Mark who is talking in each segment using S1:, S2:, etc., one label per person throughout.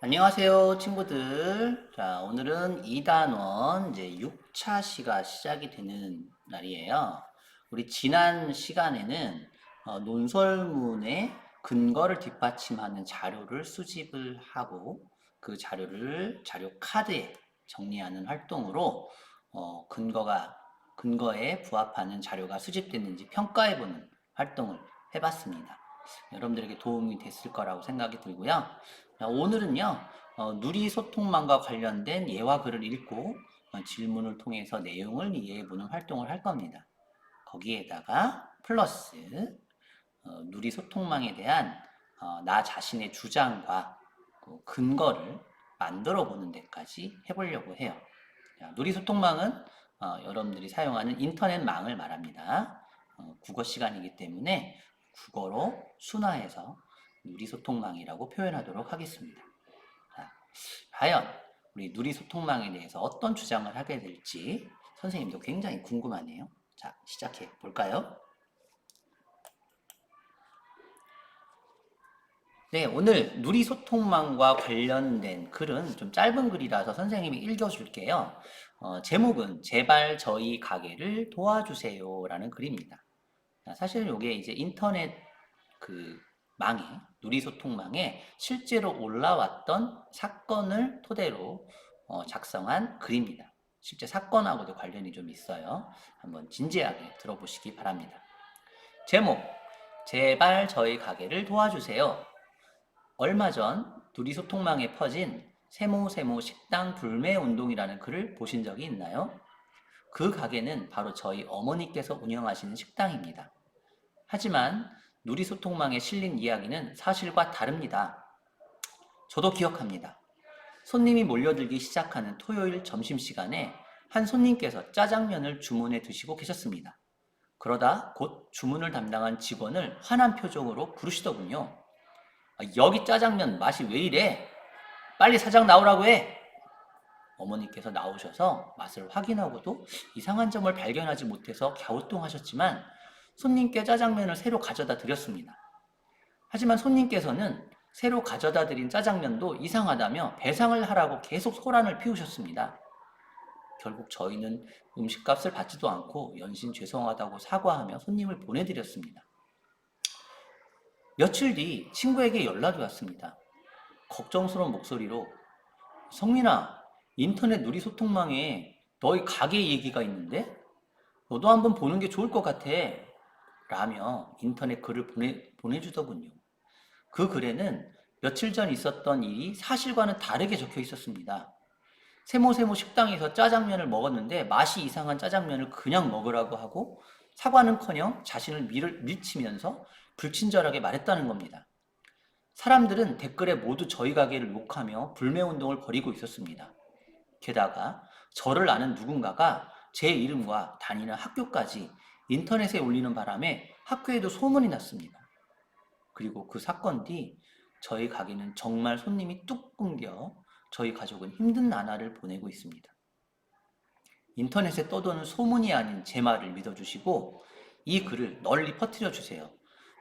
S1: 안녕하세요, 친구들. 자, 오늘은 2단원 이제 6차 시가 시작이 되는 날이에요. 우리 지난 시간에는 논설문의 근거를 뒷받침하는 자료를 수집을 하고 그 자료를 자료 카드에 정리하는 활동으로 근거에 부합하는 자료가 수집됐는지 평가해보는 활동을 해봤습니다. 여러분들에게 도움이 됐을 거라고 생각이 들고요. 자, 오늘은요, 누리소통망과 관련된 예화 글을 읽고 질문을 통해서 내용을 이해해보는 활동을 할 겁니다. 거기에다가 플러스 누리소통망에 대한 나 자신의 주장과 그 근거를 만들어 보는 데까지 해보려고 해요. 자, 누리소통망은 여러분들이 사용하는 인터넷망을 말합니다. 국어 시간이기 때문에 국어로 순화해서 누리소통망이라고 표현하도록 하겠습니다. 자, 과연 우리 누리소통망에 대해서 어떤 주장을 하게 될지 선생님도 굉장히 궁금하네요. 자, 시작해 볼까요? 네, 오늘 누리소통망과 관련된 글은 좀 짧은 글이라서 선생님이 읽어줄게요. 제목은 제발 저희 가게를 도와주세요라는 글입니다. 사실 이게 이제 인터넷 그 망에, 누리소통망에 실제로 올라왔던 사건을 토대로 작성한 글입니다. 실제 사건하고도 관련이 좀 있어요. 한번 진지하게 들어보시기 바랍니다. 제목, 제발 저희 가게를 도와주세요. 얼마 전 누리소통망에 퍼진 세모세모 식당 불매 운동이라는 글을 보신 적이 있나요? 그 가게는 바로 저희 어머니께서 운영하시는 식당입니다. 하지만 누리소통망에 실린 이야기는 사실과 다릅니다. 저도 기억합니다. 손님이 몰려들기 시작하는 토요일 점심시간에 한 손님께서 짜장면을 주문해 드시고 계셨습니다. 그러다 곧 주문을 담당한 직원을 화난 표정으로 부르시더군요. 여기 짜장면 맛이 왜 이래? 빨리 사장 나오라고 해! 어머니께서 나오셔서 맛을 확인하고도 이상한 점을 발견하지 못해서 갸우뚱하셨지만 손님께 짜장면을 새로 가져다 드렸습니다. 하지만 손님께서는 새로 가져다 드린 짜장면도 이상하다며 배상을 하라고 계속 소란을 피우셨습니다. 결국 저희는 음식값을 받지도 않고 연신 죄송하다고 사과하며 손님을 보내드렸습니다. 며칠 뒤 친구에게 연락이 왔습니다. 걱정스러운 목소리로 성민아, 인터넷 누리소통망에 너희 가게 얘기가 있는데? 너도 한번 보는 게 좋을 것 같아. 라며 인터넷 글을 보내주더군요. 그 글에는 며칠 전 있었던 일이 사실과는 다르게 적혀 있었습니다. 세모세모 식당에서 짜장면을 먹었는데 맛이 이상한 짜장면을 그냥 먹으라고 하고 사과는커녕 자신을 밀치면서 불친절하게 말했다는 겁니다. 사람들은 댓글에 모두 저희 가게를 욕하며 불매운동을 벌이고 있었습니다. 게다가 저를 아는 누군가가 제 이름과 다니는 학교까지 인터넷에 올리는 바람에 학교에도 소문이 났습니다. 그리고 그 사건 뒤 저희 가게는 정말 손님이 뚝 끊겨 저희 가족은 힘든 나날을 보내고 있습니다. 인터넷에 떠도는 소문이 아닌 제 말을 믿어주시고 이 글을 널리 퍼뜨려 주세요.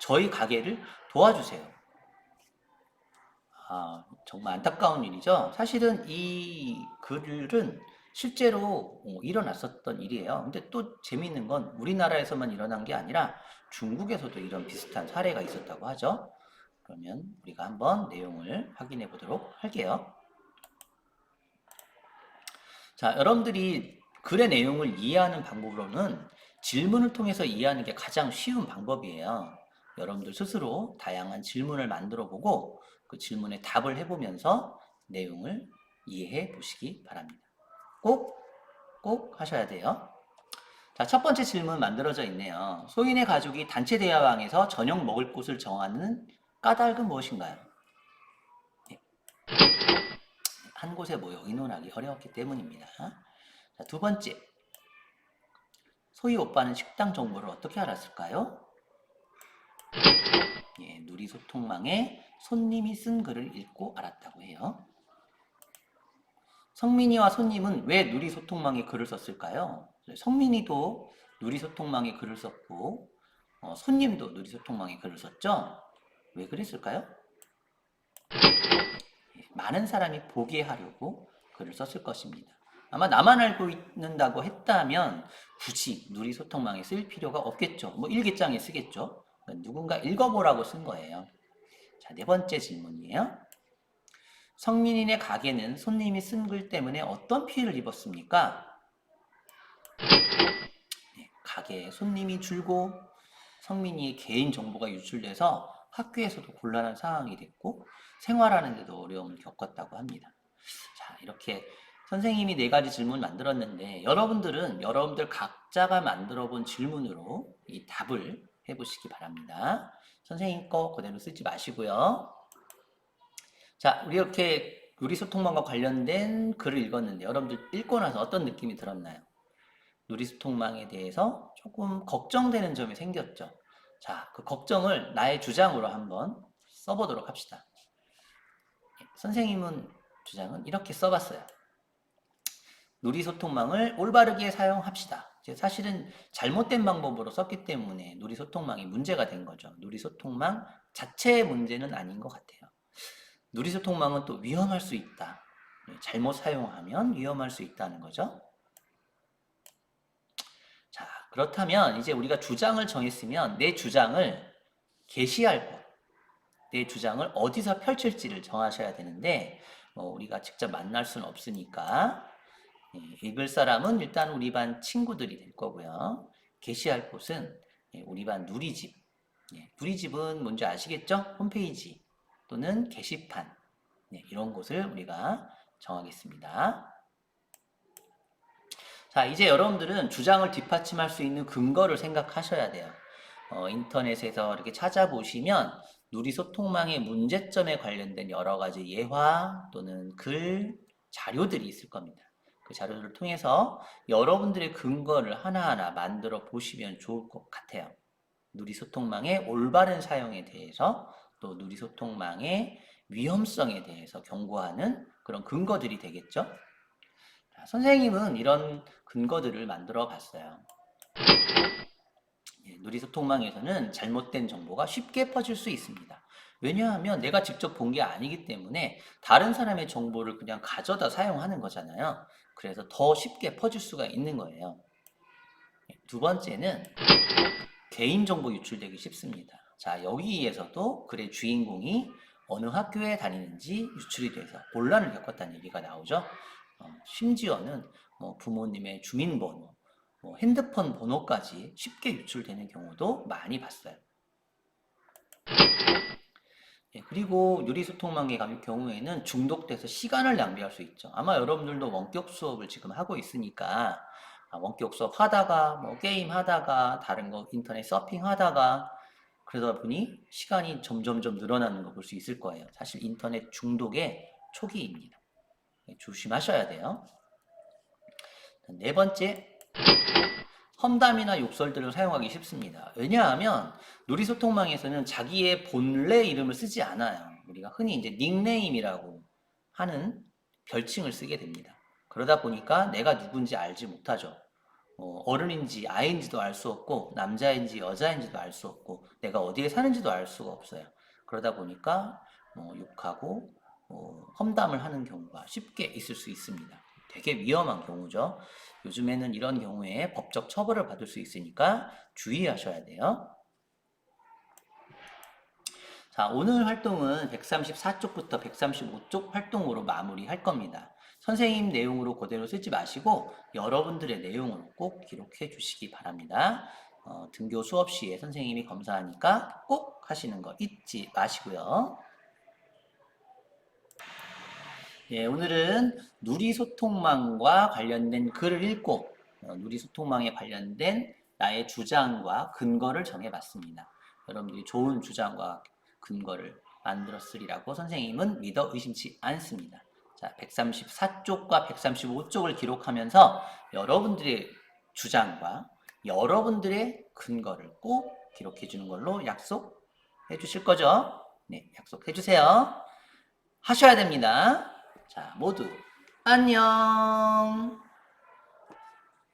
S1: 저희 가게를 도와주세요. 정말 안타까운 일이죠. 사실은 이 글은 실제로 일어났었던 일이에요. 근데 또 재미있는 건 우리나라에서만 일어난 게 아니라 중국에서도 이런 비슷한 사례가 있었다고 하죠. 그러면 우리가 한번 내용을 확인해 보도록 할게요. 자, 여러분들이 글의 내용을 이해하는 방법으로는 질문을 통해서 이해하는 게 가장 쉬운 방법이에요. 여러분들 스스로 다양한 질문을 만들어 보고 그 질문에 답을 해보면서 내용을 이해해 보시기 바랍니다. 꼭 하셔야 돼요. 자, 첫 번째 질문 만들어져 있네요. 소인의 가족이 단체 대화방에서 저녁 먹을 곳을 정하는 까닭은 무엇인가요? 네, 한 곳에 모여 의논하기 어려웠기 때문입니다. 자, 두 번째, 소희 오빠는 식당 정보를 어떻게 알았을까요? 예, 누리소통망에 손님이 쓴 글을 읽고 알았다고 해요. 성민이와 손님은 왜 누리소통망에 글을 썼을까요? 성민이도 누리소통망에 글을 썼고 손님도 누리소통망에 글을 썼죠? 왜 그랬을까요? 예, 많은 사람이 보게 하려고 글을 썼을 것입니다. 아마 나만 알고 있는다고 했다면 굳이 누리소통망에 쓸 필요가 없겠죠. 뭐 일기장에 쓰겠죠. 그러니까 누군가 읽어보라고 쓴 거예요. 자, 네 번째 질문이에요. 성민이네 가게는 손님이 쓴 글 때문에 어떤 피해를 입었습니까? 네, 가게에 손님이 줄고 성민이의 개인 정보가 유출돼서 학교에서도 곤란한 상황이 됐고 생활하는 데도 어려움을 겪었다고 합니다. 자, 이렇게 선생님이 4가지 질문 만들었는데 여러분들은 여러분들 각자가 만들어 본 질문으로 이 답을 해보시기 바랍니다. 선생님 거 그대로 쓰지 마시고요. 자, 우리 이렇게 누리소통망과 관련된 글을 읽었는데 여러분들 읽고 나서 어떤 느낌이 들었나요? 누리소통망에 대해서 조금 걱정되는 점이 생겼죠. 자, 그 걱정을 나의 주장으로 한번 써보도록 합시다. 선생님은 주장은 이렇게 써봤어요. 누리소통망을 올바르게 사용합시다. 사실은 잘못된 방법으로 썼기 때문에 누리소통망이 문제가 된 거죠. 누리소통망 자체의 문제는 아닌 것 같아요. 누리소통망은 또 위험할 수 있다. 잘못 사용하면 위험할 수 있다는 거죠. 자, 그렇다면 이제 우리가 주장을 정했으면 내 주장을 게시할 곳, 내 주장을 어디서 펼칠지를 정하셔야 되는데 우리가 직접 만날 수는 없으니까 읽을 사람은 일단 우리 반 친구들이 될 거고요. 게시할 곳은 우리 반 누리집. 누리집은 뭔지 아시겠죠? 홈페이지 또는 게시판 이런 곳을 우리가 정하겠습니다. 자, 이제 여러분들은 주장을 뒷받침할 수 있는 근거를 생각하셔야 돼요. 인터넷에서 이렇게 찾아보시면 누리소통망의 문제점에 관련된 여러 가지 예화 또는 글, 자료들이 있을 겁니다. 그 자료들을 통해서 여러분들의 근거를 하나하나 만들어 보시면 좋을 것 같아요. 누리소통망의 올바른 사용에 대해서 또 누리소통망의 위험성에 대해서 경고하는 그런 근거들이 되겠죠. 자, 선생님은 이런 근거들을 만들어 봤어요. 누리소통망에서는 잘못된 정보가 쉽게 퍼질 수 있습니다. 왜냐하면 내가 직접 본 게 아니기 때문에 다른 사람의 정보를 그냥 가져다 사용하는 거잖아요. 그래서 더 쉽게 퍼질 수가 있는 거예요. 두 번째는 개인정보 유출되기 쉽습니다. 자, 여기에서도 글의 주인공이 어느 학교에 다니는지 유출이 돼서 곤란을 겪었다는 얘기가 나오죠. 심지어는 부모님의 주민번호, 핸드폰 번호까지 쉽게 유출되는 경우도 많이 봤어요. 그리고 유리소통망의 경우에는 중독돼서 시간을 낭비할 수 있죠. 아마 여러분들도 원격 수업을 지금 하고 있으니까 원격 수업 하다가 게임 하다가 다른 거 인터넷 서핑 하다가 그러다 보니 시간이 점점점 늘어나는 거 볼 수 있을 거예요. 사실 인터넷 중독의 초기입니다. 조심하셔야 돼요. 네 번째, 험담이나 욕설들을 사용하기 쉽습니다. 왜냐하면 누리소통망에서는 자기의 본래 이름을 쓰지 않아요. 우리가 흔히 이제 닉네임이라고 하는 별칭을 쓰게 됩니다. 그러다 보니까 내가 누군지 알지 못하죠. 어른인지 아이인지도 알 수 없고 남자인지 여자인지도 알 수 없고 내가 어디에 사는지도 알 수가 없어요. 그러다 보니까 욕하고 험담을 하는 경우가 쉽게 있을 수 있습니다. 되게 위험한 경우죠. 요즘에는 이런 경우에 법적 처벌을 받을 수 있으니까 주의하셔야 돼요. 자, 오늘 활동은 134쪽부터 135쪽 활동으로 마무리할 겁니다. 선생님 내용으로 그대로 쓰지 마시고 여러분들의 내용으로 꼭 기록해 주시기 바랍니다. 등교 수업 시에 선생님이 검사하니까 꼭 하시는 거 잊지 마시고요. 예, 오늘은 누리소통망과 관련된 글을 읽고 누리소통망에 관련된 나의 주장과 근거를 정해봤습니다. 여러분들이 좋은 주장과 근거를 만들었으리라고 선생님은 믿어 의심치 않습니다. 자, 134쪽과 135쪽을 기록하면서 여러분들의 주장과 여러분들의 근거를 꼭 기록해 주는 걸로 약속해 주실 거죠? 네, 약속해 주세요. 하셔야 됩니다. 자, 모두 안녕.